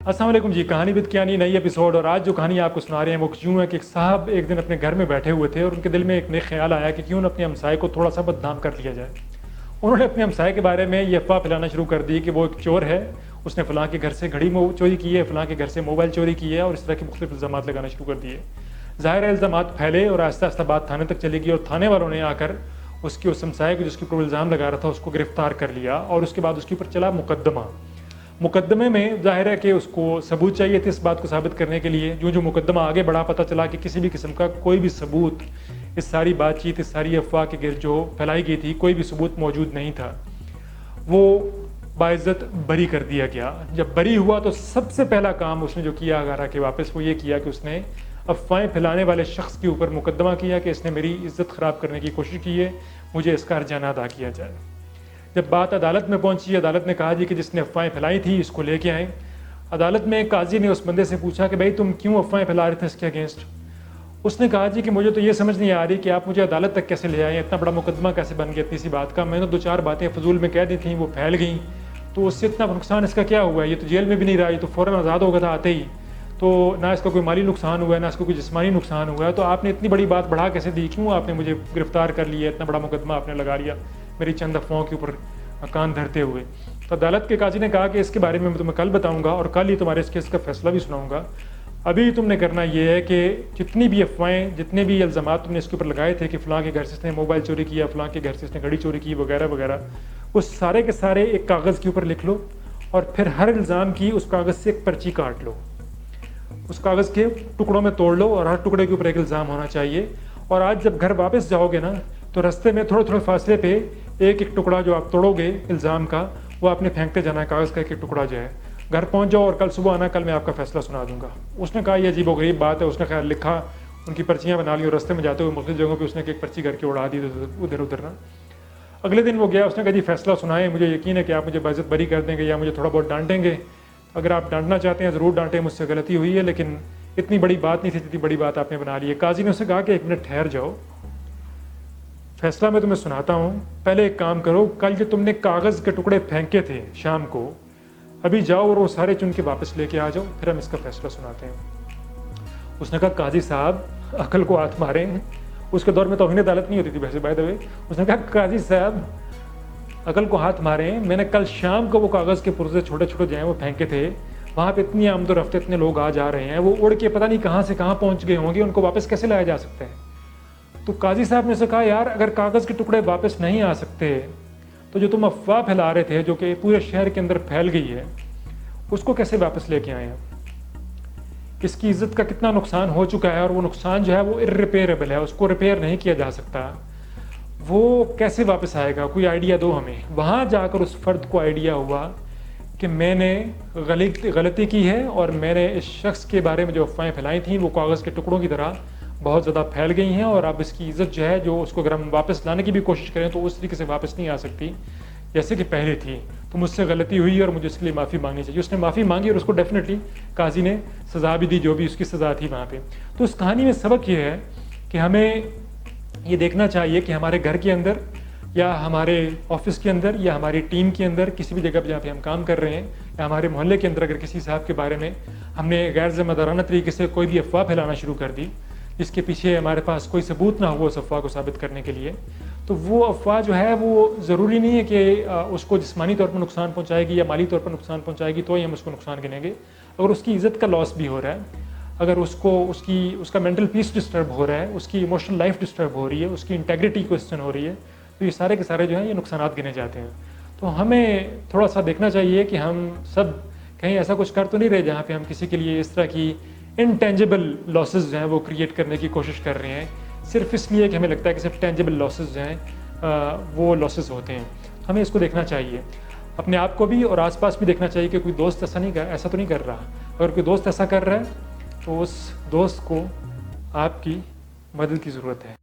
अस्सलाम वालेकुम जी। कहानी विद कियानी नई एपिसोड। और आज जो कहानी आपको सुना रहे हैं वो यूँ है कि एक साहब एक दिन अपने घर में बैठे हुए थे और उनके दिल में एक नया ख्याल आया कि क्यों न अपने हमसाए को थोड़ा सा बदनाम कर लिया जाए। उन्होंने अपने हमसाए के बारे में ये अफवाह फैलाना शुरू कर दी कि वो एक चोर है, उसने फ़लाँ के घर से घड़ी चोरी की है, फ़लाँ के घर से मोबाइल चोरी की है, और इस तरह के मुख्तलिफ इल्ज़ाम लगाना शुरू कर दिए। ज़ाहिर है इल्ज़ाम फैले और आहिस्ता आहिस्ता बात थाने तक चली गई और थाने वालों ने आकर उसकी उस हमसाए को जिसके ऊपर इल्ज़ाम लगा रहा था उसको गिरफ्तार कर लिया। और उसके बाद उसके ऊपर चला मुकदमे में ज़ाहिर है कि उसको सबूत चाहिए थे इस बात को साबित करने के लिए। जो मुकदमा आगे बढ़ा पता चला कि किसी भी किस्म का कोई भी सबूत इस सारी बातचीत, इस सारी अफवाह के गिर्द जो फैलाई गई थी, कोई भी सबूत मौजूद नहीं था। वो बाइज़्ज़त बरी कर दिया गया। जब बरी हुआ तो सबसे पहला काम उसने जो किया आगारा के वापस, वो ये किया कि उसने अफवाहें फैलाने वाले शख्स के ऊपर मुकदमा किया कि इसने मेरी इज़्ज़त ख़राब करने की कोशिश की है, मुझे इसका हर्जाना अदा किया जाए। जब बात अदालत में पहुंची, अदालत ने कहा जी कि जिसने अफवाहें फैलाई थी इसको लेके आए। अदालत में काजी ने उस बंदे से पूछा कि भाई तुम क्यों अफवाहें फैला रहे थे इसके अगेंस्ट। उसने कहा जी कि मुझे तो ये समझ नहीं आ रही कि आप मुझे अदालत तक कैसे ले आए, इतना बड़ा मुकदमा कैसे बन गया इतनी सी बात का। मैंने दो चार बातें फजूल में कह दी थी, वो फैल गई, तो उससे इतना नुकसान इसका क्या हुआ है? ये तो जेल में भी नहीं रहा, ये तो फ़ौरन आज़ाद हो गया था आते ही। तो ना इसका कोई माली नुकसान हुआ है, ना इसको कोई जिस्मानी नुकसान हुआ है, तो आपने इतनी बड़ी बात बढ़ा कैसे दी? क्यों आपने मुझे गिरफ्तार कर लिया, इतना बड़ा मुकदमा आपने लगा लिया मेरी चंद अफवाहों के ऊपर कान धरते हुए? तो अदालत के काजी ने कहा कि इसके बारे में मैं तुम्हें कल बताऊंगा और कल ही तुम्हारे इस केस का फैसला भी सुनाऊंगा। अभी तुमने करना ये है कि जितनी भी अफवाहें, जितने भी इल्ज़ामात तुमने इसके ऊपर लगाए थे कि फ़लाँ के घर से इसने मोबाइल चोरी किया, फ़लाँ के घर से इसने घड़ी चोरी की वगैरह वगैरह, उस सारे के सारे एक कागज़ के ऊपर लिख लो और फिर हर इल्ज़ाम की उस कागज़ से एक पर्ची काट लो, उस कागज़ के टुकड़ों में तोड़ लो और हर टुकड़े के ऊपर एक इल्ज़ाम होना चाहिए। और आज जब घर वापस जाओगे ना तो रास्ते में थोड़े थोड़े फासले पे एक एक टुकड़ा जो आप तोड़ोगे इल्ज़ाम का, वो आपने फेंकते जाना है, कागज़ का एक एक टुकड़ा जो है। घर पहुंच जाओ और कल सुबह आना, कल मैं आपका फैसला सुना दूंगा। उसने कहा ये अजीब व गरीब बात है। उसने खैर लिखा, उनकी पर्चियाँ बना ली और रास्ते में जाते हुए मुख्तलिफ जगहों पर उसने एक पर्ची करके उड़ा दी उधर उधर ना। अगले दिन वो गया, उसने कहा जी फैसला सुनाएं, मुझे यकीन है कि आप मुझे बाइज़्ज़त बरी कर देंगे या मुझे थोड़ा बहुत डांटेंगे। अगर आप डांटना चाहते हैं ज़रूर डांटें, मुझसे गलती हुई है, लेकिन इतनी बड़ी बात नहीं थी जितनी बड़ी बात आपने बना ली है। काजी ने उससे कहा कि एक मिनट ठहर जाओ, फैसला मैं तुम्हें सुनाता हूँ। पहले एक काम करो, कल जो तुमने कागज़ के टुकड़े फेंके थे शाम को, अभी जाओ और वो सारे चुन के वापस लेके आ जाओ, फिर हम इसका फैसला सुनाते हैं। उसने कहा काजी साहब अकल को हाथ मारे हैं। उसके दौर में तौहीन अदालत नहीं होती थी वैसे, बाय द वे। उसने कहा काजी साहब अकल को हाथ मारे हैं, मैंने कल शाम को वो कागज़ के पुर्जे छोटे छोटे जो हैं वो फेंके थे, वहाँ पे इतनी आमदोरफ्त, इतने लोग आ जा रहे हैं, वो उड़ के पता नहीं कहाँ से कहाँ पहुँच गए होंगे, उनको वापस कैसे लाया जा सकता है? तो काजी साहब ने उसे कहा यार अगर कागज़ के टुकड़े वापस नहीं आ सकते तो जो तुम अफवाह फैला रहे थे जो कि पूरे शहर के अंदर फैल गई है, उसको कैसे वापस लेके आए हैं? इसकी इज़्ज़त का कितना नुकसान हो चुका है और वो नुकसान जो है वो इर्रिपेयरेबल है, उसको रिपेयर नहीं किया जा सकता। वो कैसे वापस आएगा? कोई आइडिया दो हमें। वहाँ जाकर उस फर्द को आइडिया हुआ कि मैंने गलती की है और मैंने इस शख्स के बारे में जो अफवाहें फैलाई थी वो कागज़ के टुकड़ों की तरह बहुत ज़्यादा फैल गई हैं, और अब इसकी इज़्ज़त जो है, जो उसको अगर हम वापस लाने की भी कोशिश करें तो उस तरीके से वापस नहीं आ सकती जैसे कि पहले थी। तो मुझसे गलती हुई और मुझे इसके लिए माफ़ी मांगनी चाहिए। उसने माफ़ी मांगी और उसको डेफिनेटली काजी ने सज़ा भी दी, जो भी उसकी सज़ा थी वहाँ पे। तो इस कहानी में सबक ये है कि हमें ये देखना चाहिए कि हमारे घर के अंदर या हमारे ऑफिस के अंदर या हमारी टीम के अंदर, किसी भी जगह पर जहाँ पे हम काम कर रहे हैं, या हमारे मोहल्ले के अंदर अगर किसी साहब के बारे में हमने गैर ज़िम्मेदाराना तरीके से कोई भी अफवाह फैलाना शुरू कर दी जिसके पीछे हमारे पास कोई सबूत ना हो उस अफवाह को साबित करने के लिए, तो वो अफवाह जो है वो ज़रूरी नहीं है कि उसको जिस्मानी तौर पर नुकसान पहुंचाएगी या माली तौर पर नुकसान पहुंचाएगी तो ही हम उसको नुकसान गिनेंगे। अगर उसकी इज़्ज़त का लॉस भी हो रहा है, अगर उसका मेंटल पीस डिस्टर्ब हो रहा है, उसकी इमोशनल लाइफ डिस्टर्ब हो रही है, उसकी इंटेग्रिटी क्वेश्चन हो रही है, तो ये सारे के सारे जो हैं ये नुकसानात गिने जाते हैं। तो हमें थोड़ा सा देखना चाहिए कि हम सब कहीं ऐसा कुछ कर तो नहीं रहे जहाँ पे हम किसी के लिए इस तरह की इनटेंजिबल लॉसेस जो हैं वो क्रिएट करने की कोशिश कर रहे हैं, सिर्फ इसलिए कि हमें लगता है कि सिर्फ टेंजिबल लॉसेस जो हैं वो लॉसेस होते हैं। हमें इसको देखना चाहिए, अपने आप को भी और आसपास भी देखना चाहिए कि कोई दोस्त ऐसा तो नहीं कर रहा। अगर कोई दोस्त ऐसा कर रहा है तो उस दोस्त को आपकी मदद की ज़रूरत है।